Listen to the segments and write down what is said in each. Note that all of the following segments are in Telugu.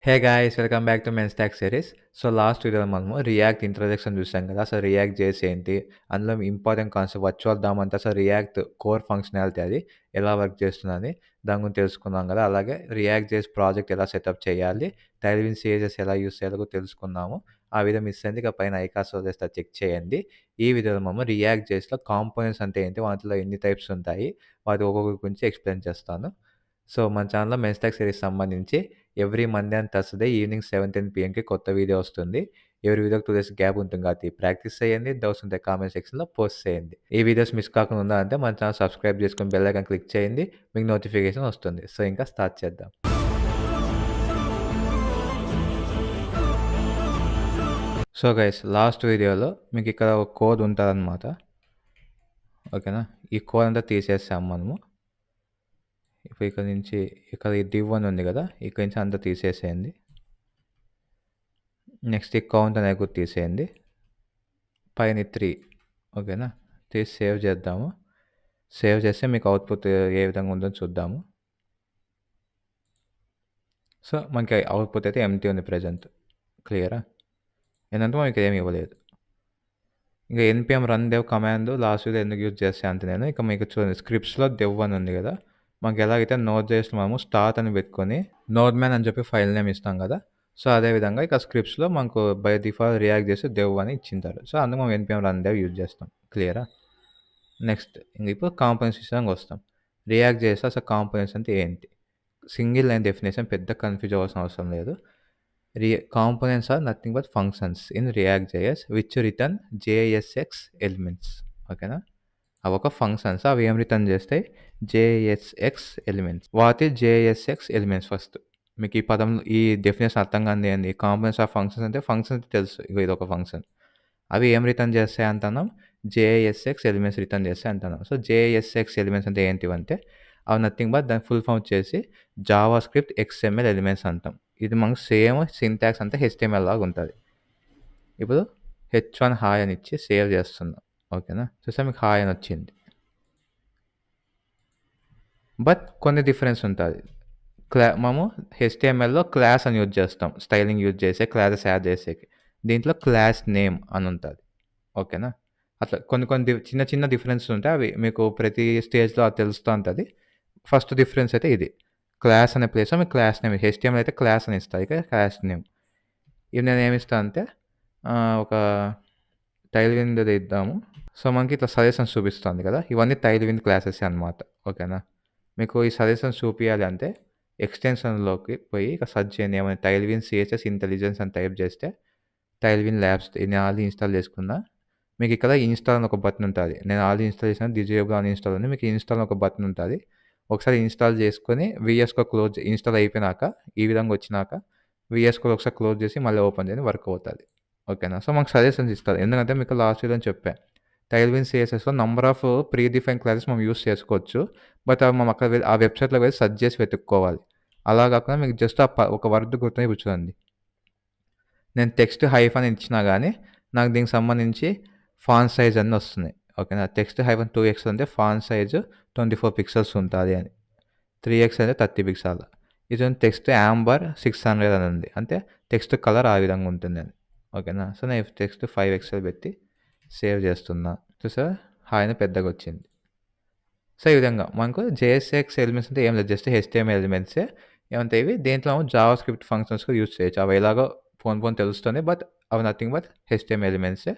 Hey guys welcome back to men stock series. So last వీడియోలో మనము రియాక్ట్ ఇంట్రొడక్షన్ చూసాం కదా. అసలు రియాక్ట్ జేస్ ఏంటి, అందులో ఇంపార్టెంట్ కాన్సెప్ట్ వర్చువల్ దామ్ అంటే అసలు రియాక్ట్ కోర్ ఫంక్షనాలిటీ అది ఎలా వర్క్ చేస్తుందని దాని గురించి తెలుసుకున్నాం కదా. అలాగే రియాక్ట్ జేస్ ప్రాజెక్ట్ ఎలా సెటప్ చేయాలి, టైల్విన్ సిఎస్ఎస్ ఎలా యూస్ చేయాలో కూడా తెలుసుకున్నాము. ఆ వీడియో మిస్ అయింది, ఇక పైన ఐకార్డ్స్ వదిలేస్తా చెక్ చేయండి. ఈ వీడియోలో మనము రియాక్ట్ జేస్లో కాంపోనెంట్స్ అంటే ఏంటి, వాటిలో ఎన్ని టైప్స్ ఉంటాయి, వాటి ఒక్కొక్కటి గురించి ఎక్స్ప్లెయిన్ చేస్తాను. సో మన ఛానల్‌లో మెన్స్టాక్ సిరీస్ సంబంధించి every Monday and Thursday evening 7:10 పీఎంకి కొత్త వీడియో వస్తుంది. ఎవరి వీడియోకి 2 డేస్ గ్యాప్ ఉంటుంది కాబట్టి ప్రాక్టీస్ చేయండి. డౌట్స్ ఉంటే కామెంట్ సెక్షన్‌లో పోస్ట్ చేయండి. ఈ వీడియోస్ మిస్ కాకుండా ఉండాలంటే మన ఛానల్ సబ్స్క్రైబ్ చేసుకొని బెల్ ఐకాన్ క్లిక్ చేయండి. మీకు నోటిఫికేషన్ వస్తుంది. సో ఇంకా స్టార్ట్ చేద్దాం. సో గైస్ లాస్ట్ వీడియోలో మీకు ఇక్కడ ఒక కోడ్ ఉంటదనమాట. ఓకేనా, ఈ కోడ్ అంతా తీసేసాం మనము. ఇప్పుడు ఇక్కడ నుంచి ఇక్కడ ఈ div అని ఉంది కదా, ఇక్కడ నుంచి అంతా తీసేసేయండి. నెక్స్ట్ ఈ కౌంట్ అనేది కూడా తీసేయండి. పైన 3 ఓకేనా, తీసి సేవ్ చేద్దాము. సేవ్ చేస్తే మీకు అవుట్పుట్ ఏ విధంగా ఉందో చూద్దాము. సో మనకి అవుట్పుట్ అయితే ఎంటీ ఉంది ప్రజెంట్. క్లియరా, ఏంటంటే మనకి ఏమి ఇవ్వలేదు. ఇంకా npm run dev command last video ఎందుకు యూజ్ చేస్తే అంత నేను ఇక మీకు చూడండి, స్క్రిప్ట్స్లో dev అని ఉంది కదా. మనకి ఎలాగైతే నోట్ చేసి మనము స్టార్ట్ అని పెట్టుకొని నోడ్ మ్యాన్ అని చెప్పి ఫైల్ నేమ్ ఇస్తాం కదా. సో అదేవిధంగా ఇక స్క్రిప్ట్స్లో మనకు బై డిఫాల్ట్ రియాక్ట్ చేసి dev అని ఇచ్చింటారు. సో అందుకు మనం npm రన్ dev యూజ్ చేస్తాం. క్లియరా. నెక్స్ట్ ఇంక ఇప్పుడు కాంపోనెంట్స్ విషయానికి వస్తాం. రియాక్ట్ చేస్తే అసలు కాంపోనెంట్స్ అంటే ఏంటి, సింగిల్ లైన్ డెఫినేషన్, పెద్ద కన్ఫ్యూజ్ అవ్వాల్సిన అవసరం లేదు. Components are nothing but functions in React JS which return JSX elements. ఓకేనా, అవి ఒక ఫంక్షన్స్, అవి ఏం రిటర్న్ చేస్తాయి, జేఎస్ఎక్స్ ఎలిమెంట్స్. వాటి జేఎస్ఎక్స్ ఎలిమెంట్స్ ఫస్ట్ మీకు ఈ పదం ఈ డెఫినేషన్ అర్థం కాదు ఏంది, కాంపోనెంట్స్ ఆఫ్ ఫంక్షన్స్ అంటే ఫంక్షన్స్ తెలుసు, ఇది ఒక ఫంక్షన్. అవి ఏం రిటర్న్ చేస్తాయి అంటున్నాం, జేఎస్ఎక్స్ ఎలిమెంట్స్ రిటర్న్ చేస్తాయి అంటున్నాం. సో జేఎస్ఎక్స్ ఎలిమెంట్స్ అంటే ఏంటివంటే అవి నథింగ్ బట్ దాని ఫుల్ ఫామ్ వచ్చేసి జావా స్క్రిప్ట్ ఎక్స్ఎంఎల్ ఎలిమెంట్స్ అంటాం. ఇది మనకు సేమ్ సింటాక్స్ అంతా హెచ్టిఎంఎల్ లాగా ఉంటుంది. ఇప్పుడు h1 హాయ్ అని ఇచ్చి సేవ్ చేస్తున్నాం. ఓకేనా, చూస్తే మీకు హాయ్ అని వచ్చింది. బట్ కొన్ని డిఫరెన్స్ ఉంటుంది. మనము హెచ్టిఎంఎల్లో క్లాస్ అని యూజ్ చేస్తాం, స్టైలింగ్ యూజ్ చేసే క్లాసెస్ యాడ్ చేసేకి. దీంట్లో క్లాస్ నేమ్ అని ఉంటుంది. ఓకేనా, అట్లా కొన్ని కొన్ని చిన్న చిన్న డిఫరెన్స్ ఉంటాయి, అవి మీకు ప్రతి స్టేజ్లో అది తెలుస్తూ ఉంటుంది. ఫస్ట్ డిఫరెన్స్ అయితే ఇది, క్లాస్ అనే ప్లేస్లో మీకు క్లాస్ నేమ్, హెచ్టిఎంఎల్ అయితే క్లాస్ అని ఇస్తాయి, ఇక క్లాస్ నేమ్. ఇది నేను ఏమి ఇస్తాను అంటే ఒక టైల్విండ్ ఇద్దాము. సో మనకి ఇట్లా సజెషన్స్ చూపిస్తుంది కదా, ఇవన్నీ టైల్విండ్ క్లాసెస్ అనమాట. ఓకేనా, మీకు ఈ సజెషన్స్ చూపించాలి అంటే ఎక్స్టెన్షన్లోకి పోయి ఇక సర్చ్ చేయండి, ఏమైనా టైల్విన్ సిహెచ్ఎస్ ఇంటెలిజెన్స్ అని టైప్ చేస్తే టైల్విన్ ల్యాబ్స్ నేను ఆల్రెడీ ఇన్స్టాల్ చేసుకున్నా. మీకు ఇక్కడ ఇన్స్టాల్ అని ఒక బటన్ ఉంటుంది, నేను ఆల్రెడీ ఇన్స్టాల్ చేసిన డిజేబుల్ అని ఇన్స్టాల్ ఉంది. మీకు ఇన్స్టాల్ అని ఒక బటన్ ఉంటుంది, ఒకసారి ఇన్స్టాల్ చేసుకొని విఎస్కో క్లోజ్, ఇన్స్టాల్ అయిపోయినాక ఈ విధంగా వచ్చినాక విఎస్కో ఒకసారి క్లోజ్ చేసి మళ్ళీ ఓపెన్ చేయండి, వర్క్ అవుతుంది. ఓకేనా, సో మాకు సజెషన్స్ ఇస్తారు, ఎందుకంటే మీకు లాస్ట్ వీడియో చెప్పాను టైల్విన్ సిఎస్ఎస్లో number of pre define classes మనం యూస్ చేసుకోవచ్చు. బట్ అవి మనం అక్కడ ఆ వెబ్సైట్లో వెళ్ళి సర్చ్ చేసి వెతుక్కోవాలి. అలా కాకుండా మీకు జస్ట్ ఒక వర్డ్ గుర్తుని కూర్చోండి, నేను టెక్స్ట్ హైఫన్ ఇచ్చినా కానీ నాకు దీనికి సంబంధించి ఫాంట్ సైజ్ అన్నీ వస్తున్నాయి. ఓకేనా, టెక్స్ట్ హైఫన్ 2x అంటే ఫాంట్ సైజు 24 పిక్సెల్స్ ఉంటుంది అని, 3x అంటే 30 పిక్సెల్. ఇది టెక్స్ట్ యాంబర్ 600 అని ఉంది, అంటే టెక్స్ట్ కలర్ ఆ విధంగా ఉంటుంది అని. ఓకేనా, సో నేను టెక్స్ట్ 5xl పెట్టి సేవ్ చేస్తున్నా. చూసారా హాయ్ అని పెద్దగా వచ్చింది. సో ఈ విధంగా మనకు జేఎస్ఎక్స్ ఎలిమెంట్స్ అంటే ఏం లేదు, జస్ట్ హెచ్టిఎంఎల్ ఎలిమెంట్సే. ఏమంటే ఇవి దేంట్లో జావా స్క్రిప్ట్ ఫంక్షన్స్ కూడా యూజ్ చేయొచ్చు, అవి ఎలాగో ఫోన్ తెలుస్తుంది, బట్ అవి నథింగ్ బట్ హెచ్టిఎంఎల్ ఎలిమెంట్సే.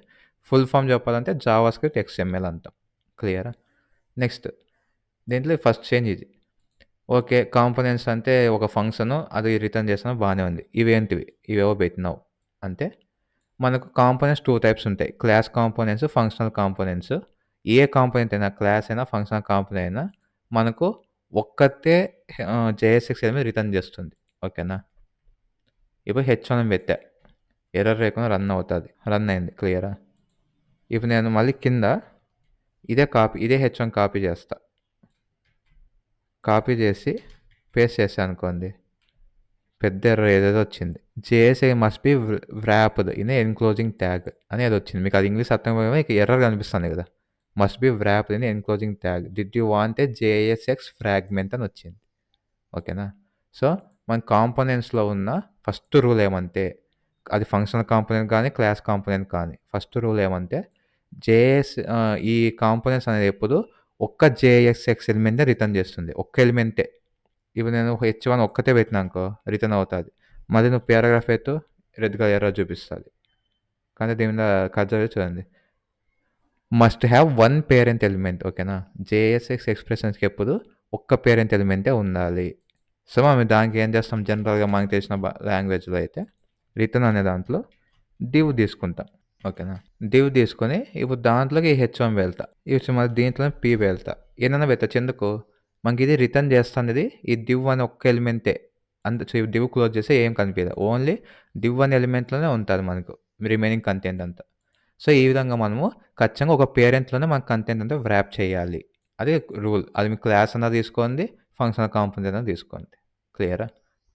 ఫుల్ ఫామ్ చెప్పాలంటే జావా స్క్రిప్ట్ ఎక్స్ఎంఎల్ అంటాం. క్లియరా. నెక్స్ట్ దీంట్లో ఫస్ట్ చేంజ్ ఇది. ఓకే, కాంపోనెంట్స్ అంటే ఒక ఫంక్షను, అది రిటర్న్ చేసినా బాగానే ఉంది. ఇవేంటివి, ఇవేవో పెట్టినావు అంటే మనకు కాంపోనెంట్స్ 2 టైప్స్ ఉంటాయి, క్లాస్ కాంపోనెంట్స్, ఫంక్షనల్ కాంపోనెంట్స్. ఏ కాంపోనెంట్ అయినా, క్లాస్ అయినా ఫంక్షనల్ కాంపోనెంట్ అయినా మనకు ఒక్కతే జేఎస్ఎక్స్ ఎలిమెంట్ రిటర్న్ చేస్తుంది. ఓకేనా, ఇప్పుడు h1 పెట్టా, ఎర్రర్ లేకుండా రన్ అవుతుంది, రన్ అయింది. క్లియరా. ఇప్పుడు నేను మళ్ళీ కింద ఇదే h1 కాపీ చేస్తా, కాపీ చేసి పేస్ట్ చేస్తాను అనుకోండి, పెద్ద ఎర్రర్ ఏదేదో వచ్చింది, JSA must be wrapped in enclosing tag అనేది వచ్చింది. మీకు అది ఇంగ్లీష్ అర్థం కాకపోతే మీకు ఎర్రర్ కనిపిస్తుంది కదా, must be wrapped in enclosing tag, did you want a JSX fragment అని వచ్చింది. ఓకేనా, సో మన కాంపోనెంట్స్‌లో ఉన్న ఫస్ట్ రూల్ ఏమంటే, అది ఫంక్షనల్ కాంపోనెంట్ గానీ, క్లాస్ కాంపోనెంట్ కానీ, ఫస్ట్ రూల్ ఏమంటే ఈ కాంపోనెంట్స్ అనేది ఎప్పుడు ఒక్క జేఎస్ఎక్స్ ఎలిమెంట్‌నే రిటర్న్ చేస్తుంది. ఒక్క ఎలిమెంటే. ఇప్పుడు నేను హెచ్1 ఒక్కటే పెట్టినానుకో రిటర్న్ అవుతాది. మళ్ళీ నువ్వు పారాగ్రాఫ్ పెట్టు రెడ్‌గా ఎర్రర్ చూపిస్తది. కానీ దీని మీద కర్సర్ చూడండి. Must have one parent element ఓకేనా. జేఎస్ఎక్స్ ఎక్స్‌ప్రెషన్స్‌కి ఎప్పుడు ఒక్క పేరెంట్ ఎలిమెంటే ఉండాలి. సో, మనం దానికి ఏం చేస్తాం జనరల్‌గా మనకు తెలిసిన లాంగ్వేజ్‌లో అయితే రిటర్న్ అనే దాంట్లో డివ్ తీసుకుంటాం. ఓకేనా. డివ్ తీసుకొని ఇప్పుడు దాంట్లోకి హెచ్1 వెళ్తా. ఇప్పుడు మళ్ళీ దీంట్లోనే పీ వెళ్తా. ఏదైనా పెట్టొచ్చు. ఎందుకు? మనకిది రిటర్న్ చేస్తాంది ఈ డివ్ అనే ఒక్క ఎలిమెంటే. డివ్ క్లోజ్ చేస్తే ఏం కనిపియదు. ఓన్లీ డివ్ అనే ఎలిమెంట్‌లోనే ఉంటది మనకు రిమైనింగ్ కంటెంట్ అంతా. సో, ఈ విధంగా మనము ఖచ్చితంగా ఒక పేరెంట్‌లోనే మన కంటెంట్ అంతా వ్రాప్ చేయాలి. అది రూల్. అది మీ క్లాస్ అన్నా తీసుకోండి, ఫంక్షనల్ కాంపోనెంట్ అన్నా తీసుకోండి. క్లియరా?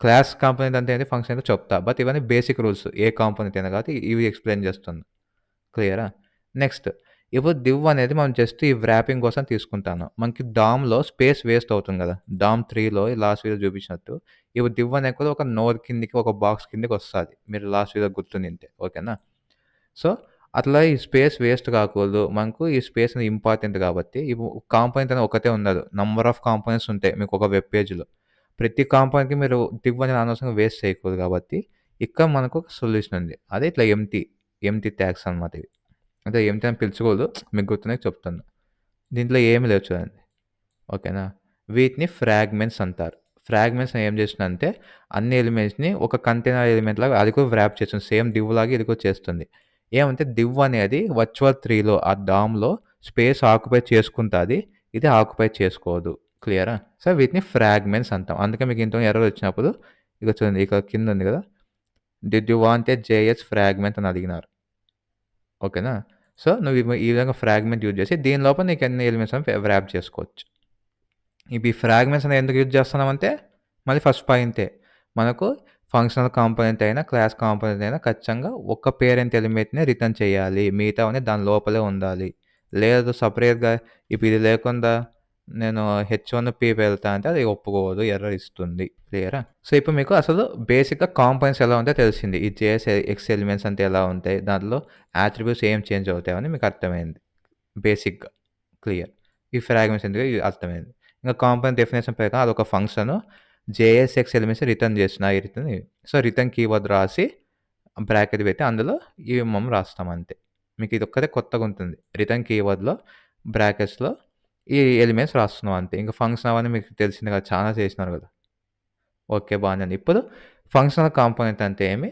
క్లాస్ కాంపోనెంట్ అంటే ఏంటి? ఫంక్షన్ ఏంటో చెప్తా. బట్ ఇవన్నీ బేసిక్ రూల్స్. ఏ కాంపోనెంట్ అయినా కాబట్టి ఇవి ఎక్స్‌ప్లెయిన్ చేస్తున్నా. క్లియరా? నెక్స్ట్ ఇప్పుడు డివ్ అనేది మనం జస్ట్ ఈ వ్రాపింగ్ కోసం తీసుకుంటాను. మనకి డామ్‌లో స్పేస్ వేస్ట్ అవుతుంది కదా! డామ్ 3లో లాస్ట్ వీడియో చూపించినట్టు. ఇప్పుడు డివ్ అనేది కూడా ఒక నోడ్ కిందకి, ఒక బాక్స్ కిందకి వస్తది. మీరు లాస్ట్ వీడియో గుర్తుండింటే. ఓకేనా? సో, అట్లా ఈ స్పేస్ వేస్ట్ కాకూడదు. మనకు ఈ స్పేస్ అనేది ఇంపార్టెంట్ కాబట్టి కాంపోనెంట్ అనేది ఒకటే ఉండదు. నంబర్ ఆఫ్ కాంపోనెంట్స్ ఉంటాయి మీకు ఒక వెబ్ పేజ్‌లో. ప్రతి కాంపోనెంట్‌కి మీరు డివ్ అనేది అనవసరంగా వేస్ట్ చేయకూడదు కాబట్టి, ఇక్కడ మనకు ఒక సొల్యూషన్ ఉంది. అదే ఇట్లా ఎంప్టీ ట్యాగ్స్ అనమాట ఇవి. అంటే ఎంప్టీ అని పిలుచుకోవద్దు. మీకు గుర్తున్నయి చెప్తున్నా. దీంట్లో ఏమి లేవు చూడండి. ఓకేనా. వీటిని ఫ్రాగ్మెంట్స్ అంటారు. ఫ్రాగ్మెంట్స్ ఏం చేస్తుందంటే అన్ని ఎలిమెంట్స్‌ని ఒక కంటైనర్ ఎలిమెంట్ లాగా అది కూడా వ్రాప్ చేస్తుంది. సేమ్ డివ్ లాగా ఇది కూడా చేస్తుంది. ఏమంటే డివ్ అనేది వర్చువల్ 3లో ఆ డామ్‌లో స్పేస్ ఆక్యుపై చేసుకుంటాది. ఇది ఆక్యుపై చేసుకోదు. క్లియరా? సో, వీటిని ఫ్రాగ్మెంట్స్ అంటాం. అందుకే మీకు ఇంతకు ఎర్రర్ వచ్చినప్పుడు ఇగో చూడండి ఇక్కడ కింద ఉంది కదా! Did you want a JS fragment అని అడిగినారు. ఓకేనా. సో, నువ్వు ఈ విధంగా ఫ్రాగ్మెంట్ యూజ్ చేసి దీని లోపల నీకు ఎన్ని ఎలిమెంట్స్ అని వ్రాప్ చేసుకోవచ్చు. ఇవి ఫ్రాగ్మెంట్స్ అనేది ఎందుకు యూజ్ చేస్తున్నామంటే మళ్ళీ ఫస్ట్ పాయింటే. మనకు ఫంక్షనల్ కాంపోనెంట్ అయినా, క్లాస్ కాంపోనెంట్ అయినా ఖచ్చితంగా ఒక్క పేరెంట్ ఎలిమెంట్‌నే రిటర్న్ చేయాలి. మిగతావన్నీ దాని లోపలే ఉండాలి. లేదు సెపరేట్‌గా ఇప్పుడు ఇది లేకుండా నేను హెచ్1 వెళ్తా అంటే అది ఒప్పుకోదు. ఎర్రర్ ఇస్తుంది. క్లియరా? సో, ఇప్పుడు మీకు అసలు బేసిక్‌గా కాంపోనెంట్స్ ఎలా ఉంటాయో తెలిసింది. ఈ జేఎస్ ఎలిమెంట్స్ అంటే ఎలా ఉంటాయి? దాంట్లో అట్రిబ్యూట్స్ ఏం చేంజ్ అవుతాయని మీకు అర్థమైంది. బేసిక్‌గా. క్లియర్. ఈ ఫ్రాగ్మెంట్స్ ఎందుకు ఇది అర్థమైంది. ఇంక కాంపోనెంట్ డెఫినిషన్ ప్రకారం అదొక ఫంక్షను. జేఎస్ఎక్స్ ఎలిమెంట్స్ రిటర్న్ చేస్తున్నాయి. సో, రిటర్న్ కీవర్డ్ రాసి బ్రాకెట్ పెట్టి అందులో యూఎంఎం రాస్తాం అంతే. మీకు ఇదొక్కటే కొత్తగుంటుంది. రిటర్న్ కీవర్డ్‌లో బ్రాకెట్స్‌లో ఈ ఎలిమెంట్స్ రాస్తున్నాం అంతే. ఇంక ఫంక్షన్ అవన్నీ మీకు తెలిసిందే కదా! చానా చేసినారు కదా! ఓకే. బానే ఉంది. ఇప్పుడు ఫంక్షనల్ కాంపోనెంట్ అంటే ఏమి?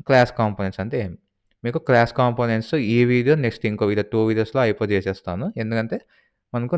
క్లాస్ కాంపోనెంట్స్ అంటే ఏమి? మీకు క్లాస్ కాంపోనెంట్స్ ఈ వీడియో నెక్స్ట్ ఇంకో వీడియో 2 వీడియోస్‌లో చేసేస్తాను. ఎందుకంటే మనకు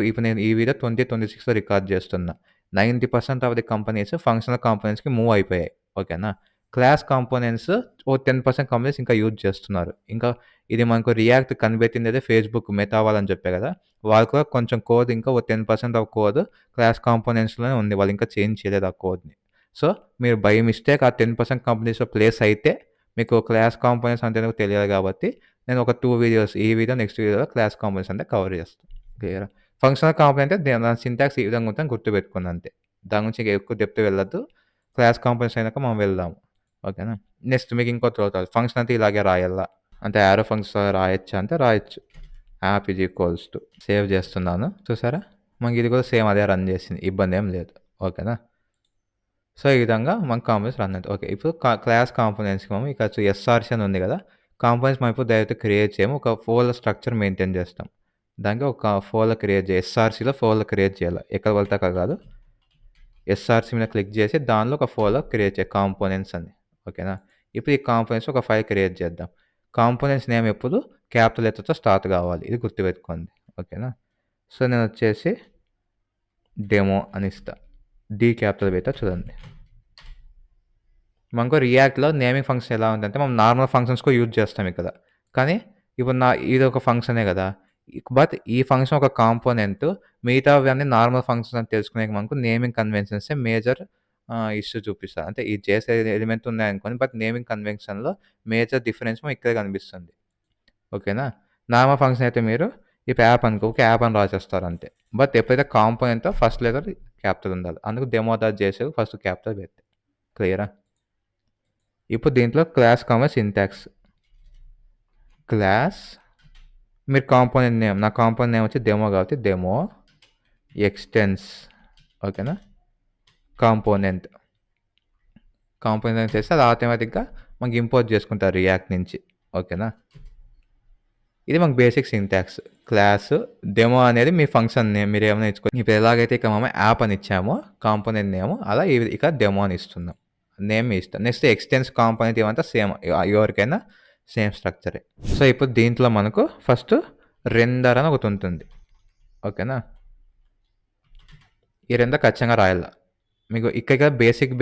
ఇప్పుడు నేను ఈ వీడియో 2026లో రికార్డ్ చేస్తున్నా. 90% ఆఫ్ ది కంపెనీస్ ఫంక్షనల్ కాంపోనెంట్స్‌కి మూవ్ అయిపోయాయి. ఓకేనా. క్లాస్ కాంపోనెంట్స్ ఓ 10% కంపెనీస్ ఇంకా యూజ్ చేస్తున్నారు. ఇంకా ఇది మనకు రియాక్ట్ కనిపెట్టిందైతే ఫేస్‌బుక్ మెటా వాళ్ళని చెప్పా కదా! వాళ్ళు కూడా కొంచెం కోడ్ ఇంకా ఓ 10% ఆఫ్ కోడ్ క్లాస్ కాంపోనెంట్స్‌లోనే ఉంది. వాళ్ళు ఇంకా చేంజ్ చేయలేదు ఆ కోడ్‌ని. సో, మీరు బై మిస్టేక్ ఆ 10% కంపెనీస్‌లో ప్లేస్ అయితే మీకు క్లాస్ కాంపోనెంట్స్ అంటే ఏంటో తెలియాలి కాబట్టి నేను ఒక 2 వీడియోస్ ఈ వీడియో, నెక్స్ట్ వీడియోలో క్లాస్ కాంపోనెంట్స్ అంటే కవర్ చేస్తా. క్లియరా? ఫంక్షనల్ కాంపోనెంట్ అంటే దాని సింటాక్స్ ఈ విధంగా ఉంటదని గుర్తుపెట్టుకోండి అంతే. దాని గురించి ఎక్కువ డెప్త్ వెళ్ళొద్దు. క్లాస్ కాంపోనెంట్స్ అయినాక మనం వెళ్దాము. ఓకేనా? నెక్స్ట్ మీకు ఇంకోటి చదువుతా. ఫంక్షన్ అంటే ఇలాగే రాయాలా? అంటే యారో ఫంక్షన్స్ రాయొచ్చా అంటే రాయొచ్చు. App is equals to save చేస్తున్నాను. చూసారా? మనకి ఇది కూడా సేమ్ అదే రన్ చేసింది. ఇబ్బందేం లేదు. ఓకేనా? సో, ఈ విధంగా మన కాంపోనెంట్స్ రన్ అవుతాయి. ఓకే. ఇప్పుడు క్లాస్ కాంపోనెంట్స్‌కి మనం ఇక్కడ ఎస్ఆర్‌సి అని ఉంది కదా! కాంపోనెంట్స్ మనం ఇప్పుడు డైరెక్ట్‌గా క్రియేట్ చేయము. ఒక ఫోల్డర్ స్ట్రక్చర్ మెయింటైన్ చేస్తాం. దానికి ఒక ఫోల్డర్ క్రియేట్ ఎస్ఆర్‌సిలో ఫోల్డర్ క్రియేట్ చేయాలి. ఎక్కడ పడితే అక్కడ కాదు. ఎస్ఆర్‌సి మీద క్లిక్ చేసి దానిలో ఒక ఫోల్డర్ క్రియేట్ చేయాలి. కాంపోనెంట్స్ అని. ఓకేనా? ఇప్పుడు ఈ కాంపోనెంట్స్ ఒక ఫైల్ క్రియేట్ చేద్దాం. కాంపోనెంట్స్ నేమ్ ఎప్పుడు క్యాపిటల్ లెటర్‌తో స్టార్ట్ కావాలి. ఇది గుర్తుపెట్టుకోండి. ఓకేనా? సో, నేనొచ్చేసి డెమో అని ఇస్తా. డి క్యాపిటల్ పెడతా చూడండి. మనకు రియాక్ట్‌లో నేమింగ్ ఫంక్షన్ ఎలా ఉందంటే, మనం నార్మల్ ఫంక్షన్స్ కూడా యూజ్ చేస్తాం ఇక్కడ. కానీ ఇప్పుడు ఇదొక ఫంక్షనే గదా! బట్ ఈ ఫంక్షన్ ఒక కాంపోనెంట్. మిగతావన్నీ నార్మల్ ఫంక్షన్స్ అని తెలుసుకునేకి మనకు నేమింగ్ కన్వెన్షన్సే మేజర్ ఇష్యూ చూపిస్తది. అంటే ఇది చేసే ఎలిమెంట్ ఉన్నాయనుకోండి. బట్ నేమింగ్ కన్వెన్షన్‌లో మేజర్ డిఫరెన్స్ ఇక్కడే కనిపిస్తుంది. ఓకేనా? నార్మల్ ఫంక్షన్ అయితే మీరు ఇప్పుడు యాప్ అనుకో, ఊకే యాప్ అని రాసేస్తారు అంతే. బట్ ఎప్పుడైతే కాంపోనెంటో ఫస్ట్ లెటర్ క్యాపిటల్ ఉండాలి. అందుకు demo dot JS first capital పెట్టా. క్లియరా? ఇప్పుడు దీంట్లో క్లాస్ కామా సింటాక్స్. క్లాస్ మీరు కాంపోనెంట్ నేమ్, నా కాంపోనెంట్ నేమ్ వచ్చి డెమో కాబట్టి డెమో ఎక్స్టెన్స్. ఓకేనా? కాంపోనెంట్ చేస్తే అది ఆటోమేటిక్గా మనకి ఇంపోర్ట్ చేసుకుంటారు రియాక్ట్ నుంచి. ఓకేనా? ఇది మనకు బేసిక్ సింటాక్స్. క్లాస్ డెమో అనేది మీ ఫంక్షన్ నేమ్, మీరు ఏమైనా ఇచ్చుకోండి. ఇప్పుడు ఎలాగైతే ఇక మనం యాప్ అని ఇచ్చామో కాంపోనెంట్ నేమ్, అలా ఇక డెమో అని ఇస్తున్నాం. నేమ్ ఇస్తాం. నెక్స్ట్ ఎక్స్టెన్స్ కాంపోనెంట్ ఇవంతా సేమ్, ఎవరికైనా సేమ్ స్ట్రక్చరే. సో ఇప్పుడు దీంట్లో మనకు ఫస్ట్ రెండర్ అని ఒకటి ఉంటుంది. ఓకేనా? ఈ రెండర్ ఖచ్చితంగా రాయాల. మీకు ఇక్కడ బేసిక్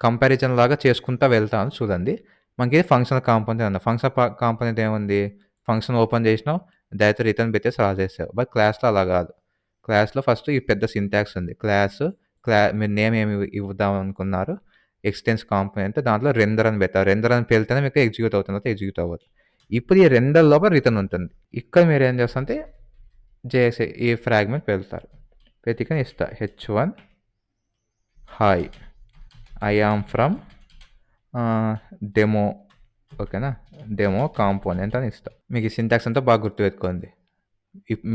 కంపారిజన్ లాగా చేసుకుంటా వెళ్తాను చూడండి. మనకి ఫంక్షనల్ కాంపోనెంట్ అన్న ఫంక్షన్ కాంపోనెంట్ ఏముంది, ఫంక్షన్ ఓపెన్ చేసినావు, డైరెక్ట్ రిటర్న్ పెట్టేసి రాసేసావు. బట్ క్లాస్లో అలా కాదు. క్లాస్లో ఫస్ట్ ఈ పెద్ద సింటాక్స్ ఉంది. మీరు నేమ్ ఏమి ఇవ్వదాం అనుకున్నారు, ఎక్స్టెన్స్ కాంపోనెంట్, దాంట్లో రెండర్ అని పెట్టారు. రెండర్ అని పెడితేనే మీకు ఎగ్జిక్యూట్ అవుతుంది, ఎగ్జిక్యూట్ అవ్వదు. ఇప్పుడు ఈ రెండర్ లోపల రిటర్న్ ఉంటుంది. ఇక్కడ మీరు ఏం చేస్తారంటే జేఎస్ఏ ఈ ఫ్రాగ్మెంట్ పెడతారు. పెతికని ఇస్తా h1 hi I am from demo. ఓకేనా? డెమో కాంపోనెంట్ అని ఇస్తా. మీకు ఈ సింటాక్స్ అంతా బాగా గుర్తుపెట్టుకోండి.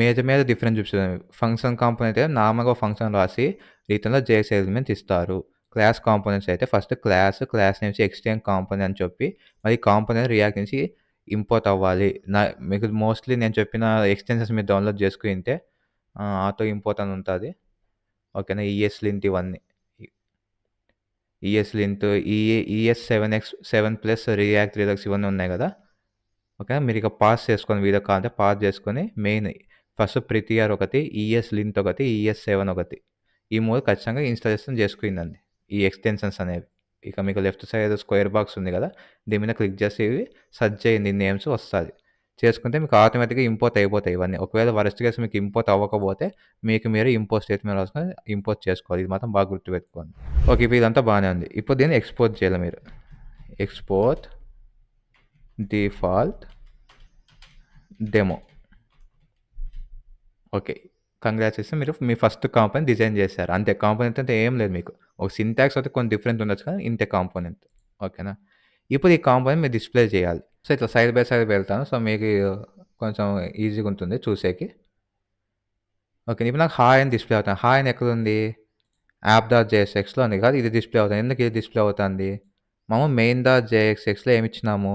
మేజర్ డిఫరెన్స్ చూపిస్తుంది. ఫంక్షన్ కాంపోనెంట్ అయితే నార్మల్గా ఫంక్షన్ రాసి రిటర్న్లో జేఎస్ ఎలిమెంట్ ఇస్తారు. క్లాస్ కాంపోనెంట్స్ అయితే ఫస్ట్ క్లాస్ నుంచి ఎక్స్టెండ్ కాంపోనెంట్ అని చెప్పి మరి కాంపోనెంట్ రియాక్ట్ నుంచి ఇంపోర్ట్ అవ్వాలి. మీకు మోస్ట్లీ నేను చెప్పిన ఎక్స్టెన్షన్స్ మీరు డౌన్లోడ్ చేసుకుంటే ఆటో ఇంపోర్ట్ అని ఉంటుంది. ఓకేనా? ESLint ఇవన్నీ, ESLint, ES7+, రియాక్ట్ రిడక్స్ ఇవన్నీ ఉన్నాయి కదా. ఓకే, మీరు ఇక పాస్ చేసుకొని వీడియో కావాలంటే పాస్ చేసుకొని మెయిన్ ఫస్ట్ ప్రిటియర్ ఒకటి, ESLint ఒకటి, ES7 ఒకటి, ఈ 3 ఖచ్చితంగా ఇన్స్టాలేషన్ చేసుకుందండి ఈ ఎక్స్టెన్షన్స్ అనేవి. ఇక మీకు లెఫ్ట్ సైడ్ స్క్వేర్ బాక్స్ ఉంది కదా, దీని మీద క్లిక్ చేసి సెర్చ్ చేయండి, నేమ్స్ వస్తుంది. చేసుకుంటే మీకు ఆటోమేటిక్గా ఇంపోర్ట్ అయిపోతాయి ఇవన్నీ. ఒకవేళ వరస్ట్ కేసు మీకు ఇంపోర్ట్ అవ్వకపోతే మీకు మీరు ఇంపోర్ట్ స్టేట్మెంట్ రాసుకొని ఇంపోర్ట్ చేసుకోవాలి. ఇది మాత్రం బాగా గుర్తుపెట్టుకోండి. ఓకే, ఇప్పుడు ఇదంతా బాగానే ఉంది. ఇప్పుడు దీన్ని ఎక్స్పోర్ట్ చేయాలి మీరు. Export default demo. Okay, congratulation, మీరు మీ ఫస్ట్ కాంపోనెంట్ డిజైన్ చేశారు. అంతే, కాంపోనెంట్ అంటే ఏం లేదు. మీకు ఒక సింటాక్స్ అయితే కొన్ని డిఫరెంట్ ఉండొచ్చు కానీ ఇంతే కాంపోనెంట్. ఓకేనా? ఇప్పుడు ఈ కాంపోనెంట్ మీరు డిస్ప్లే చేయాలి. సో ఇట్లా సైడ్ బై సైడ్ వెళ్తాను, సో మీకు కొంచెం ఈజీగా ఉంటుంది చూసేకి. ఓకే, ఇప్పుడు నాకు హాయ్ అని డిస్ప్లే అవుతుంది. హాయ్ అని ఎక్కడ ఉంది, app.jsxలో ఉంది కదా, ఇది డిస్ప్లే అవుతుంది. ఎందుకు ఇది డిస్ప్లే అవుతుంది, మేము main.jsxలో ఏమి ఇచ్చినాము,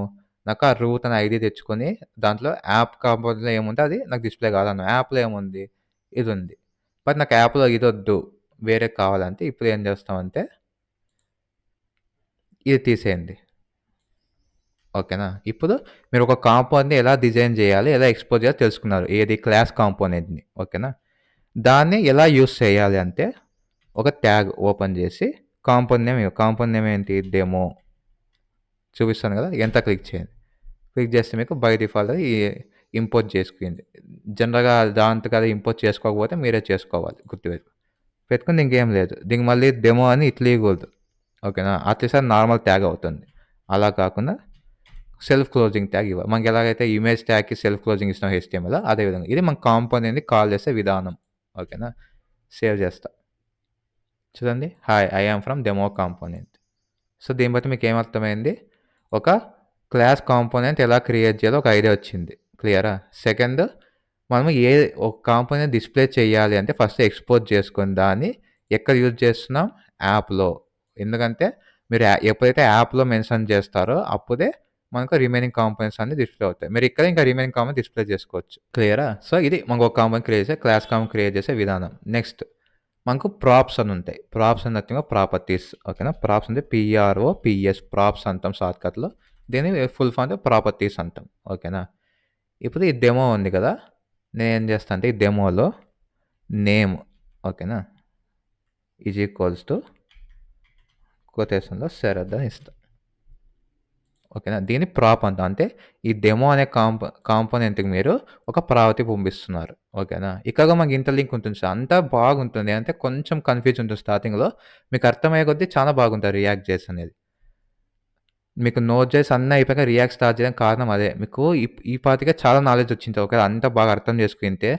నాకు ఆ రూట్ అని ఐడి తెచ్చుకొని దాంట్లో యాప్ కాంపోనెంట్లో ఏముంటే అది నాకు డిస్ప్లే కాదన్న. యాప్లో ఏముంది, ఇది ఉంది. బట్ నాకు యాప్లో ఇది వద్దు, వేరే కావాలంటే ఇప్పుడు ఏం చేస్తామంటే ఇది తీసేయండి. ఓకేనా? ఇప్పుడు మీరు ఒక కాంపోనెంట్ని ఎలా డిజైన్ చేయాలి, ఎలా ఎక్స్పోజ్ చేయాలి తెలుసుకున్నారు. ఏది, క్లాస్ కాంపోనెంట్ని. ఓకేనా? దాన్ని ఎలా యూస్ చేయాలి అంటే ఒక ట్యాగ్ ఓపెన్ చేసి కాంపోనెంట్ నేమ్ ఏంటి, డెమో చూపిస్తాను కదా, ఎంత క్లిక్ చేయండి. క్లిక్ చేస్తే మీకు బై డిఫాల్ట్ అది ఇంపోర్ట్ చేసుకుంది. జనరల్గా దాంతో కదా ఇంపోర్ట్ చేసుకోకపోతే మీరే చేసుకోవాలి, పెట్టుకుని ఇంకేం లేదు. దీనికి మళ్ళీ డెమో అని ఇట్లా ఇవ్వకూడదు. ఓకేనా? అట్లీసారి నార్మల్ ట్యాగ్ అవుతుంది. అలా కాకుండా సెల్ఫ్ క్లోజింగ్ ట్యాగ్ ఇవ్వాలి. మనకి ఎలాగైతే ఇమేజ్ ట్యాగ్కి సెల్ఫ్ క్లోజింగ్ ఇస్తాం HTML, అదేవిధంగా ఇది మన కాంపోనెంట్ని కాల్ చేసే విధానం. ఓకేనా? సేవ్ చేస్తా. చూడండి, hi I am from demo component. So దీన్ని బట్టి మీకు ఏమర్థమైంది, ఒక క్లాస్ కాంపోనెంట్ ఎలా క్రియేట్ చేయాలో ఒక ఐడియా వచ్చింది. క్లియరా? సెకండ్, మనం ఒక కాంపోనెంట్ డిస్ప్లే చేయాలి అంటే ఫస్ట్ ఎక్స్పోర్ట్ చేసుకొని దాన్ని ఎక్కడ యూజ్ చేస్తున్నాం, యాప్లో. ఎందుకంటే మీరు ఎప్పుడైతే యాప్లో మెన్షన్ చేస్తారో అప్పుడే మనకు రిమైనింగ్ కాంపోనెంట్స్ అన్ని డిస్ప్లే అవుతాయి. మీరు ఇక్కడ ఇంకా రిమైనింగ్ కాంపోనెంట్ డిస్ప్లే చేసుకోవచ్చు. క్లియరా? సో ఇది మనకు ఒక కాంపోనెంట్ క్రియేట్ చేసే, క్లాస్ కాంపోనెంట్ క్రియేట్ చేసే విధానం. నెక్స్ట్ మనకు ప్రాప్స్ అని ఉంటాయి. ప్రాప్స్ అని నథింగ్ ప్రాపర్టీస్. ఓకేనా? ప్రాప్స్ అంటే PROPS, ప్రాప్స్ అంటాం షార్ట్కట్లో. దీన్ని ఫుల్ ఫామ్ ప్రాపర్టీస్ అంటాం. ఓకేనా? ఇప్పుడు ఈ డెమో ఉంది కదా, నేను ఏం చేస్తాను అంటే ఈ డెమోలో నేమ్, ఓకేనా, ఈజ్ ఈక్వల్స్ టు కొటేషన్లో శరత్ అని ఇస్తాం. ఓకేనా? దీన్ని ప్రాప్ అంటాం. అంటే ఈ డెమో అనే కాంపోనెంట్కి మీరు ఒక ప్రాపర్టీ పంపిస్తున్నారు. ఓకేనా? ఇక్కడ మనకి ఇంటర్లింక్ ఉంటుంది, అంతా బాగుంటుంది. అంటే కొంచెం కన్ఫ్యూజ్ ఉంటుంది స్టార్టింగ్లో, మీకు అర్థమయ్యే కొద్దీ చాలా బాగుంటుంది రియాక్ట్ చేసి అనేది. మీకు నోట్ జేఎస్ అన్నీ అయిపోయాక రియాక్ట్ స్టార్ట్ చేయడానికి కారణం అదే. మీకు ఈ పాటికే చాలా నాలెడ్జ్ వచ్చింటది. ఒకవేళ అంతా బాగా అర్థం చేసుకుంటే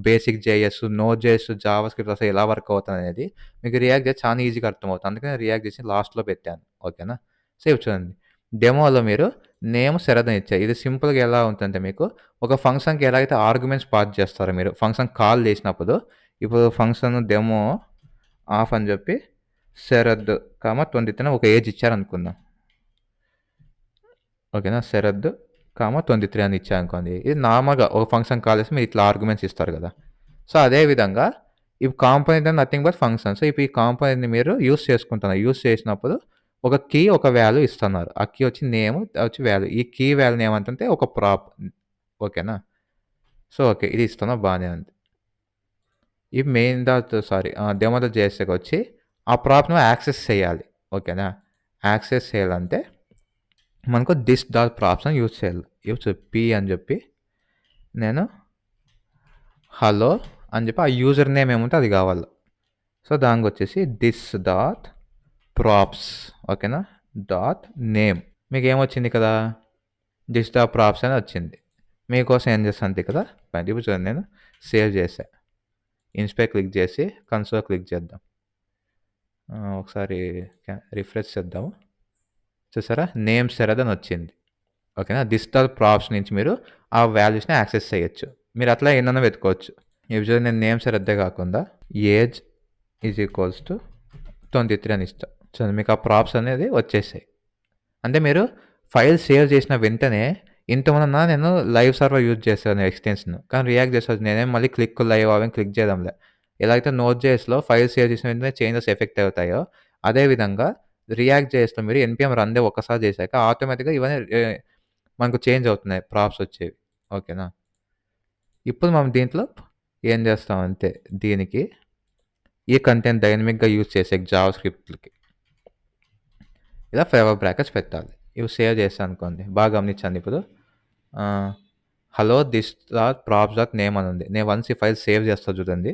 basic JS, note JS, Java script అసలు ఎలా వర్క్ అవుతుందనేది మీకు రియాక్ట్ జేఎస్ చాలా ఈజీగా అర్థమవుతుంది. అందుకని రియాక్ట్ జేఎస్‌ని లాస్ట్‌లో పెట్టాను. ఓకేనా? సో, ఇప్పుడు చూడండి. డెమోలో మీరు నేమ్ శరత్ అని ఇచ్చారు. ఇది సింపుల్‌గా ఎలా ఉంటుందంటే మీకు ఒక ఫంక్షన్‌కి ఎలా అయితే ఆర్గ్యుమెంట్స్ పాస్ చేస్తారో మీరు ఫంక్షన్ కాల్ చేసినప్పుడు ఇప్పుడు ఫంక్షన్ డెమో ఆఫ్ అని చెప్పి శరత్, 23 ఒక ఏజ్ ఇచ్చారనుకుందాం. ఓకేనా? శరత్, 23 అని ఇచ్చారనుకోండి. ఇది నార్మల్‌గా ఒక ఫంక్షన్ కాల్ చేసి మీరు ఇట్లా ఆర్గ్యుమెంట్స్ ఇస్తారు కదా! సో, అదే విధంగా ఇప్పుడు కాంపోనెంట్ అంటే నథింగ్ బట్ ఫంక్షన్. సో, ఇప్పుడు ఈ కాంపోనెంట్‌ని మీరు యూజ్ చేసుకుంటున్నారు. యూజ్ చేసినప్పుడు ఒక కీ, ఒక వాల్యూ ఇస్తున్నారు. ఆ కీ వచ్చి నేమ్, అది వచ్చి వాల్యూ. ఈ కీ వాల్యూని ఏమంటుంటే ఒక ప్రాప్. ఓకేనా? So, okay. ఇది ఇస్తున్నాం బానే ఉంది. ఈ మెయిన్ డెమో జేఎస్‌కొచ్చి ఆ ప్రాప్‌ను యాక్సెస్ చేయాలి. ఓకేనా? యాక్సెస్ చేయాలంటే మనకు దిస్ డాట్ ప్రాప్స్ అని యూజ్ చేయాలి. పి అని చెప్పి నేను హలో అని చెప్పి ఆ యూజర్ నేమ్ ఏముంటే అది కావాలి. సో, దానికొచ్చేసి దిస్ డాట్ ప్రాప్స్. ఓకేనా? Dot name. మీకేమొచ్చింది కదా! దిస్ డాట్ ప్రాప్స్ అని వచ్చింది. మీకోసం ఏం చేస్తాను ఇక్కడ ఇప్పుడు చూడండి, నేను సేవ్ చేశా. ఇన్స్పై క్లిక్ చేసి కన్సోల్ క్లిక్ చేద్దాం. ఒకసారి రిఫ్రెష్ చేద్దాము. చూసారా? నేమ్ శరత్ అని వచ్చింది. ఓకేనా? దిస్ డాట్ ప్రాప్స్ నుంచి మీరు ఆ వాల్యూస్‌ని యాక్సెస్ చేయొచ్చు. మీరు అట్లా ఎన్నైనా వెతుక్కోవచ్చు. ఇప్పుడు చూడండి, నేను నేమ్ శరత్దే కాకుండా ఏజ్ ఈజ్ ఈక్వల్స్ టు 23 అని ఇస్తా. చూడండి, మీకు ఆ ప్రాప్స్ అనేది వచ్చేసాయి. అంటే మీరు ఫైల్ సేవ్ చేసిన వెంటనే ఇంతకుముందన్న నేను లైవ్ సర్వర్ యూజ్ చేశాను ఎక్స్‌టెన్షన్. కానీ రియాక్ట్ చేసేది నేనేం మళ్ళీ క్లిక్ లైవ్ అవన్నీ క్లిక్ చేయడంలే. ఎలా అయితే నోట్ జేఎస్‌లో ఫైల్ సేవ్ చేసిన వెంటనే చేంజెస్ ఎఫెక్ట్ అవుతాయో, అదే విధంగా రియాక్ట్ జేఎస్‌లో మీరు ఎన్‌పీఎం రన్‌దే ఒక్కసారి చేశాక ఆటోమేటిక్‌గా ఇవన్నీ మనకు చేంజ్ అవుతున్నాయి ప్రాప్స్ వచ్చేవి. ఓకేనా? ఇప్పుడు మనం దీంట్లో ఏం చేస్తామంటే దీనికి ఈ కంటెంట్ డైనమిక్‌గా యూజ్ చేసే జావా స్క్రిప్ట్‌లకి ఇలా ఫేవర్ బ్రాకెట్స్ పెట్టాలి. ఇవి సేవ్ చేశాననుకోండి. బాగా గమనించండి ఇప్పుడు. Hello this dot props dot name అని ఉంది. నేను వన్స్ ఈ ఫైల్ సేవ్ చేస్తా చూడండి.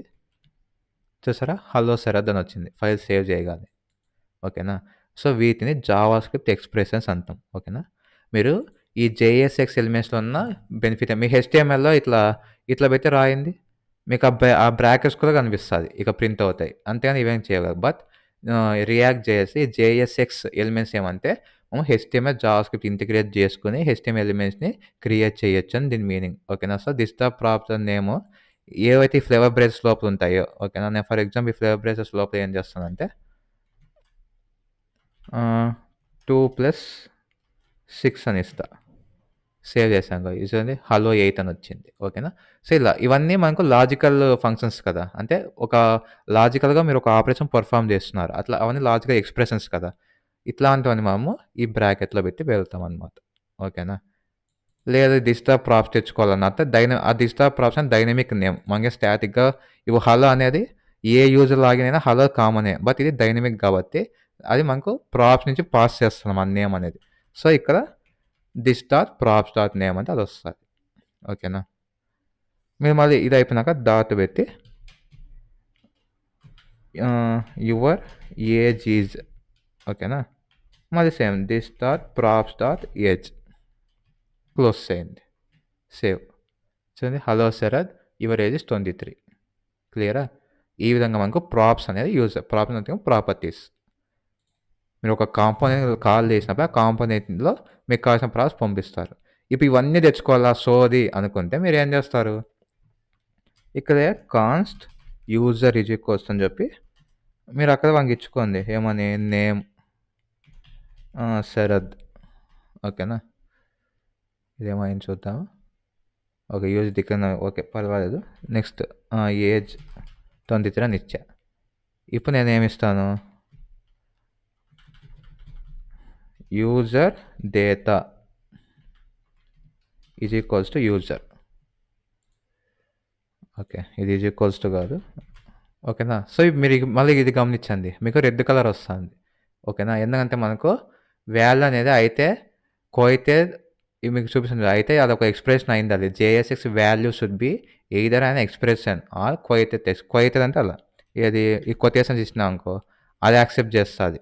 చూసారా? హలో శరత్ అని వచ్చింది ఫైల్ సేవ్ చేయగానే. ఓకేనా? సో, వీటిని జావా స్క్రిప్ట్ ఎక్స్‌ప్రెషన్స్ అంటాం. ఓకేనా? మీరు ఈ జేఎస్ఎక్స్ ఎలిమెంట్స్‌లో ఉన్న బెనిఫిట్ మీ హెచ్‌టీఎంఎల్‌లో ఇట్లా పెట్టి రాయండి. మీకు ఆ బ్రాకెట్స్ కూడా కనిపిస్తది. ఇక ప్రింట్ అవుతాయి. అంతేగాని ఇవేం చేయవు. But React JSC JSX elements ఏమంటే మనం హెచ్‌టీఎంఎల్, జావా స్క్రిప్ట్ ఇంటిగ్రేట్ చేసుకొని హెచ్‌టీఎంఎల్ ఎలిమెంట్స్‌ని క్రియేట్ చేయొచ్చు అని దీని మీనింగ్. ఓకేనా? So, this the props name ఏవైతే ఈ ఫ్లేవర్ బ్రేసెస్ లోపల ఉంటాయో, ఓకేనా? నేను ఫర్ ఎగ్జాంపుల్ ఈ ఫ్లేవర్ బ్రేసెస్ లోపల ఏం చేస్తానంటే 2 + 6 అని ఇస్తా. సేవ్ చేశాను. చూడండి, హలో 8 అని వచ్చింది. ఓకేనా? సో, ఇలా ఇవన్నీ మనకు లాజికల్ ఫంక్షన్స్ కదా! అంటే ఒక లాజికల్‌గా మీరు ఒక ఆపరేషన్ పెర్ఫార్మ్ చేస్తున్నారు. అట్లా అవన్నీ లాజికల్ ఎక్స్‌ప్రెషన్స్ కదా! ఇట్లాంటివన్నీ మనము ఈ బ్రాకెట్‌లో పెట్టి వెళ్తామనమాట. ఓకేనా? లేదా డిస్టర్బ్ ప్రాప్స్ తెచ్చుకోవాలన్నా అంటే ఆ డిస్టర్బ్ ప్రాప్స్ అని డైనమిక్ నేమ్. మనకి స్టాటిక్‌గా ఇప్పుడు హలో అనేది ఏ యూజర్ లాగిన్ అయినా హలో కామనే. బట్ ఇది డైనమిక్ కాబట్టి అది మనకు ప్రాప్స్ నుంచి పాస్ చేస్తున్నాం ఆ నేమ్ అనేది. సో, ఇక్కడ this dot props dot name అంటే అదొస్తది. ఓకేనా? మీరు మళ్ళీ ఇది అయిపోయినాక డాట్ పెట్టి యువర్ ఏజ్ ఈజ్, ఓకేనా? మళ్ళీ same this dot props dot age close చేయండి. సేవ్. చూడండి, hello Sharath your age is 23. క్లియరా? ఈ విధంగా మనకు ప్రాప్స్ అనేది ప్రాప్స్ అంటే ప్రాపర్టీస్. మీరు ఒక కాంపోనెంట్ కాల్ చేసినప్పుడు ఆ కాంపోనెంట్‌లో మీకు కావాల్సిన ప్రాప్స్ పంపిస్తారు. ఇప్పుడు ఇవన్నీ తెచ్చుకోవాలా సోది అనుకుంటే మీరేం చేస్తారు? ఇక్కడే కాన్స్ట్ యూజర్ ఈజ్ ఈక్వల్స్ అని చెప్పి మీరు అక్కడ వంగిచ్చుకోండి. ఏమని? నేమ్ శరత్. ఓకేనా? ఇదేమైంది చూద్దాము. ఓకే. Use decline okay. పర్వాలేదు. నెక్స్ట్ ఏజ్ 23 అని ఇచ్చా. ఇప్పుడు నేనేమిస్తాను? User data is equals to user. Okay. ఇది ఈజ్ ఈక్వల్స్ టు కాదు. ఓకేనా? సో, మీరు మళ్ళీ ఇది గమనించండి. మీకు రెడ్ కలర్ వస్తుంది. ఓకేనా? ఎందుకంటే మనకు వాల్యూ అనేది అయితే కోయిటెడ్ ఇది మీకు చూపిస్తుంది. అయితే అదొక ఎక్స్‌ప్రెషన్ అయింది అది. JSX value should be either an expression or quoted text. Quoted అంటే అలా. ఈ కొటేషన్స్ ఇచ్చినామనుకో అది యాక్సెప్ట్ చేస్తది.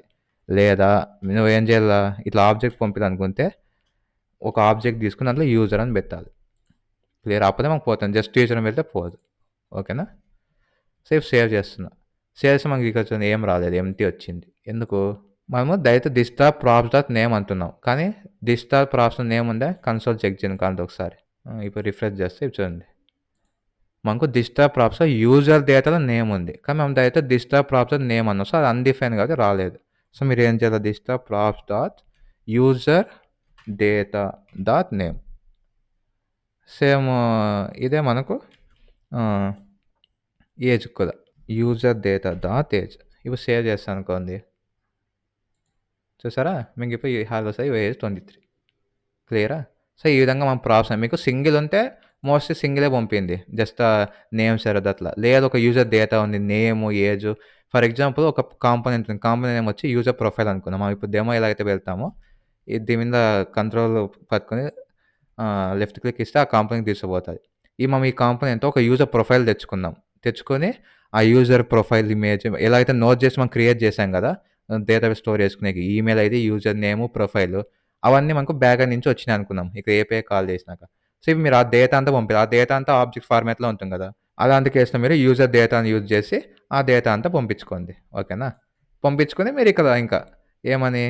లేదా నువ్వేం చేయాలా, ఇట్లా ఆబ్జెక్ట్ పంపియాలనుకుంటే ఒక ఆబ్జెక్ట్ తీసుకొని దాంట్లో యూజర్ అని పెట్టాలి. క్లియర్? అప్పుడే మనకు పోతుంది. జస్ట్ యూజర్ అని పెడితే పోదు. ఓకేనా? సేవ్ చేస్తున్నా. సేవ్ చేస్తే మనకి ఇక్కడ చూడండి ఏం రాలేదు. ఎంప్టీ వచ్చింది. ఎందుకు? మనము direct this dot props dot name అంటున్నాం. కానీ దిస్టార్ ప్రాప్స్ నేమ్ ఉందా? కన్సోల్ చెక్ చేయండి కావాలంటే ఒకసారి. ఇప్పుడు రిఫ్రెష్ చేస్తే ఇప్పుడు చూడండి. మనకు దిస్టార్ ప్రాప్స్ యూజర్ డేటాలో నేమ్ ఉంది. కానీ మనం డైరెక్ట్ దిస్టార్ ప్రాప్స్ నేమ్ అన్నాం. సో అది అన్‌డిఫైన్ కాబట్టి రాలేదు. సో మీరు ఏం చేయాలి, this dot props dot user data dot name. Same ఇదే మనకు ఏజ్ కూడా. User data dot age. ఇప్పుడు సేవ్ చేస్తాను అనుకోండి. చూసారా? మీకు ఇప్పుడు హాల్ వస్తాయి. ఏజ్ 23. క్లియరా? సో ఈ విధంగా మనం ప్రాప్స్ మీకు సింగిల్ ఉంటే మోస్ట్‌లీ సింగిలే పంపింది. జస్ట్ నేమ్స్ ఎరర్ అట్లా. లేదు ఒక యూజర్ డేటా ఉంది. నేము, ఏజు ఫర్ ఎగ్జాంపుల్ ఒక కాంపోనెంట్ ఉంది. కాంపోనెంట్ నేమ్ వచ్చి యూజర్ ప్రొఫైల్ అనుకుందాం. మనం ఇప్పుడు డెమో ఎలా అయితే వెళ్తామో దీని మీద కంట్రోల్ పట్టుకొని లెఫ్ట్ క్లిక్ ఇస్తే ఆ కాంపోనెంట్ తీసుకుపోతది. మనం ఈ కాంపోనెంట్‌తో ఒక యూజర్ ప్రొఫైల్ తెచ్చుకుందాం. తెచ్చుకొని ఆ యూజర్ ప్రొఫైల్ ఇమేజ్ ఎలా అయితే నోట్ చేసి మనం క్రియేట్ చేసాం కదా! డేటాబేస్ స్టోర్ చేసుకునేకి email ID, user name, profile అవన్నీ మనకు బ్యాక్ ఎండ్ నుంచి వచ్చినాయి అనుకుందాం. ఇక్కడ ఏపీఐ కాల్ చేసినాక. సో, ఇప్పుడు మీరు ఆ డేటా అంతా పంపియాలి. ఆ డేటా అంతా ఆబ్జెక్ట్ ఫార్మాట్‌లో ఉంటుంది కదా! అలాంటి కేస్‌లో మీరు యూజర్ డేటాని యూజ్ చేసి ఆ డేటా అంతా పంపించుకోండి. ఓకేనా? పంపించుకొని మీరు ఇక్కడ ఇంకా ఏమని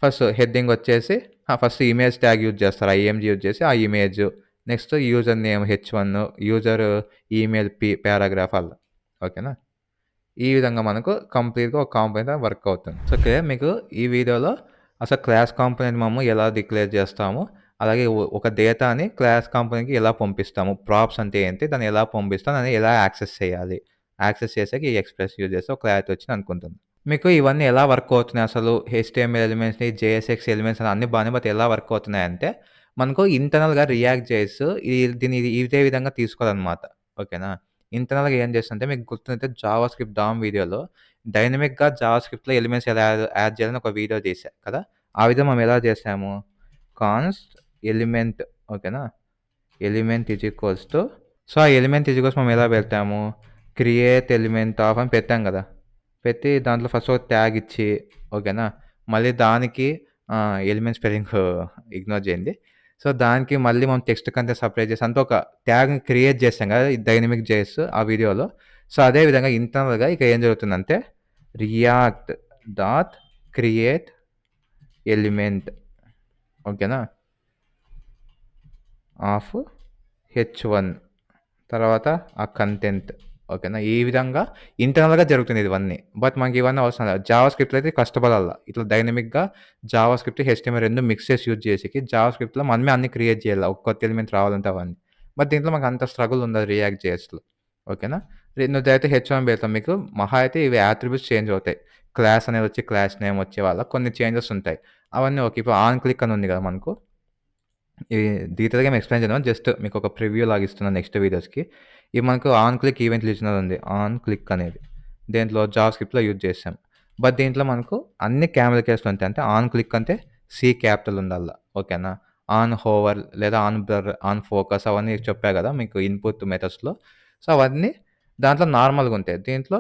ఫస్ట్ హెడ్డింగ్ వచ్చేసి ఫస్ట్ ఇమేజ్ ట్యాగ్ యూజ్ చేస్తారు. ఐఎంజీ యూజ్ చేసి ఆ image next user name H one user email paragraph అలా. ఓకేనా? ఈ విధంగా మనకు కంప్లీట్‌గా ఒక కాంపోనెంట్ వర్క్ అవుతుంది. So, okay. మీకు ఈ వీడియోలో అసలు క్లాస్ కాంపోనెంట్ మనము ఎలా డిక్లేర్ చేస్తాము, అలాగే ఒక డేటాని క్లాస్ కాంపోనెంట్‌కి ఎలా పంపిస్తాము, ప్రాప్స్ అంటే ఏంటి, దాన్ని ఎలా పంపిస్తాం, దాన్ని ఎలా యాక్సెస్ చేయాలి, యాక్సెస్ చేసాక ఈ ఎక్స్‌ప్రెస్ యూజ్ చేస్తే ఒక క్లారిటీ వచ్చింది అనుకుంటున్నాను. మీకు ఇవన్నీ ఎలా వర్క్ అవుతున్నాయి అసలు హెచ్‌టీఎంఎల్ ఎలిమెంట్స్‌ని, జేఎస్ఎక్స్ ఎలిమెంట్స్ అని అన్నీ బానే బట్ ఎలా వర్క్ అవుతున్నాయంటే, మనకు ఇంటర్నల్‌గా రియాక్ట్ జేఎస్ దీన్ని ఇదే విధంగా తీసుకోదనమాట. ఓకేనా? ఇంటర్నల్‌గా ఏం చేస్తుందంటే మీకు గుర్తుంటే జావా స్క్రిప్ట్ డామ్ వీడియోలో డైనమిక్‌గా జావా స్క్రిప్ట్‌లో ఎలిమెంట్స్ ఎలా యాడ్ చేయాలని ఒక వీడియో చేశా కదా! ఆ విధంగా మనం ఎలా చేసాము? కాన్స్ట్ ఎలిమెంట్ ఓకేనా? Element is equals to so, ఆ ఎలిమెంట్ ఈజ్ ఈక్వల్స్ మనం ఎలా పెట్టాము? క్రియేట్ ఎలిమెంట్ ఆఫ్ అని పెట్టాం కదా! పెట్టి దాంట్లో ఫస్ట్ ఒక ట్యాగ్ ఇచ్చి ఓకేనా? మళ్ళీ దానికి ఎలిమెంట్ స్పెల్లింగ్ ఇగ్నోర్ చేయండి. సో, దానికి మళ్ళీ మనం టెక్స్ట్ కంటెంట్ సెపరేట్ చేసి అంతా ఒక ట్యాగ్‌ని క్రియేట్ చేసాం కదా! డైనమిక్ జేఎస్ ఆ వీడియోలో. సో, అదే విధంగా ఇంటర్నల్‌గా ఇక ఏం జరుగుతుందంటే రియాక్ట్ డాట్ క్రియేట్ ఎలిమెంట్ ఓకేనా? ఆఫ్ హెచ్1 తర్వాత ఆ కంటెంట్ ఓకేనా? ఈ విధంగా ఇంటర్నల్‌గా జరుగుతుంది ఇవన్నీ. బట్ మనకి ఇవన్నీ అవసరం లేదు. జావా స్క్రిప్ట్‌లో అయితే కష్టపడాల. ఇట్లా డైనమిక్‌గా జావా స్క్రిప్ట్, హెచ్‌టీఎంఎల్ 2 మిక్స్ చేసి యూజ్ చేసేకి జావా స్క్రిప్ట్‌లో మనమే అన్నీ క్రియేట్ చేయాల. ఒక కొత్త ఎలిమెంట్ రావాలంటే అవన్నీ. బట్ దీంట్లో మనకు అంత స్ట్రగుల్ ఉండదు రియాక్ట్ జేఎస్‌లో. ఓకేనా? నువ్వు డైరెక్ట్ హెచ్1 పెడతాం. మీకు మహా అయితే ఇవి అట్రిబ్యూట్స్ చేంజ్ అవుతాయి. క్లాస్ అనేది వచ్చి క్లాస్ నేమ్ వచ్చేవాళ్ళ కొన్ని చేంజెస్ ఉంటాయి. అవన్నీ ఓకే. ఇప్పుడు ఆన్ క్లిక్ అని ఉంది కదా మనకు. ఇది డీటెయిల్‌గా ఏమి ఎక్స్‌ప్లెయిన్ చేయను. జస్ట్ మీకు ఒక ప్రివ్యూ లాగా ఇస్తున్నాను నెక్స్ట్ వీడియోస్‌కి. ఇది మనకు ఆన్ క్లిక్ ఈవెంట్ లిజనర్ ఉంది. ఆన్ క్లిక్ అనేది. దేంట్లో జావా స్క్రిప్ట్‌లో యూజ్ చేసాం. బట్ దీంట్లో మనకు అన్ని క్యామెల్ కేస్‌లో ఉంటాయి. అంటే ఆన్ క్లిక్ అంటే సి క్యాపిటల్ ఉండాల. ఓకేనా? ఆన్ హోవర్ లేదా ఆన్ బ్లర్, ఆన్ ఫోకస్ అవన్నీ చెప్పా కదా! మీకు ఇన్‌పుట్ మెథడ్స్‌లో. సో, అవన్నీ దాంట్లో నార్మల్‌గా ఉంటాయి. దీంట్లో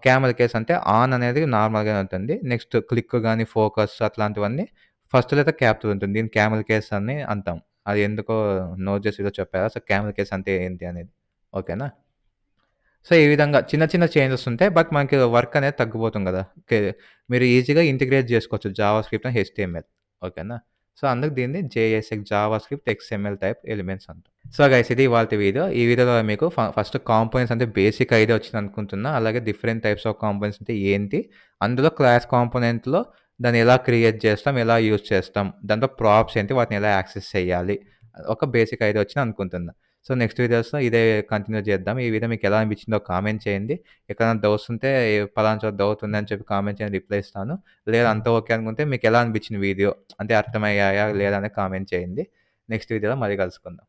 క్యామెల్ కేస్ అంటే ఆన్ అనేది నార్మల్‌గానే ఉంటుంది. నెక్స్ట్ క్లిక్ గాని, ఫోకస్ అట్లాంటివన్నీ ఫస్ట్‌లో అయితే క్యాపిటల్ ఉంటుంది. దీన్ని క్యామెల్ కేస్ అని అంటాం. అది ఎందుకో నోట్ చేసి ఈరోజు చెప్పా. సో, క్యామెల్ కేస్ అంటే ఏంటి అనేది. ఓకేనా? సో, ఈ విధంగా చిన్న చిన్న చేంజెస్ ఉంటాయి. బట్ మనకి వర్క్ అనేది తగ్గిపోతుంది గదా! మీరు ఈజీగా ఇంటిగ్రేట్ జేసుకోవచ్చు జావా స్క్రిప్ట్ అండ్ హెచ్‌టీఎంఎల్. ఓకేనా? సో, అందుకు దీన్ని JSX Java script XML type elements అంటాం. సో, గైస్ ఇది ఇవాల్టి వీడియో. ఈ వీడియోలో మీకు ఫస్ట్ కాంపోనెంట్స్ అంటే బేసిక్ ఐడియా వచ్చిందనుకుంటున్నా. అలాగే డిఫరెంట్ టైప్స్ ఆఫ్ కాంపోనెంట్స్ అంటే ఏంటి? అందులో క్లాస్ కాంపోనెంట్‌లో దాన్ని ఎలా క్రియేట్ చేస్తాం? ఎలా యూజ్ చేస్తాం? దాంట్లో ప్రాప్స్ ఏంటి? వాటిని ఎలా యాక్సెస్ చేయాలి? ఒక బేసిక్ ఐడియా వచ్చిందనుకుంటున్నా. సో, నెక్స్ట్ వీడియోస్‌లో ఇదే కంటిన్యూ చేద్దాం. ఈ వీడియో మీకు ఎలా అనిపించిందో కామెంట్ చేయండి. ఎక్కడైనా డౌట్స్ ఉంటే పలానా చోట డౌట్ ఉందని చెప్పి కామెంట్ చేయండి రిప్లై ఇస్తాను. లేదా అంతా ఓకే అనుకుంటే మీకు ఎలా అనిపించింది వీడియో? అంటే అర్థమయ్యాయా? లేదా? అని కామెంట్ చేయండి. నెక్స్ట్ వీడియోలో మళ్ళీ కలుసుకుందాం.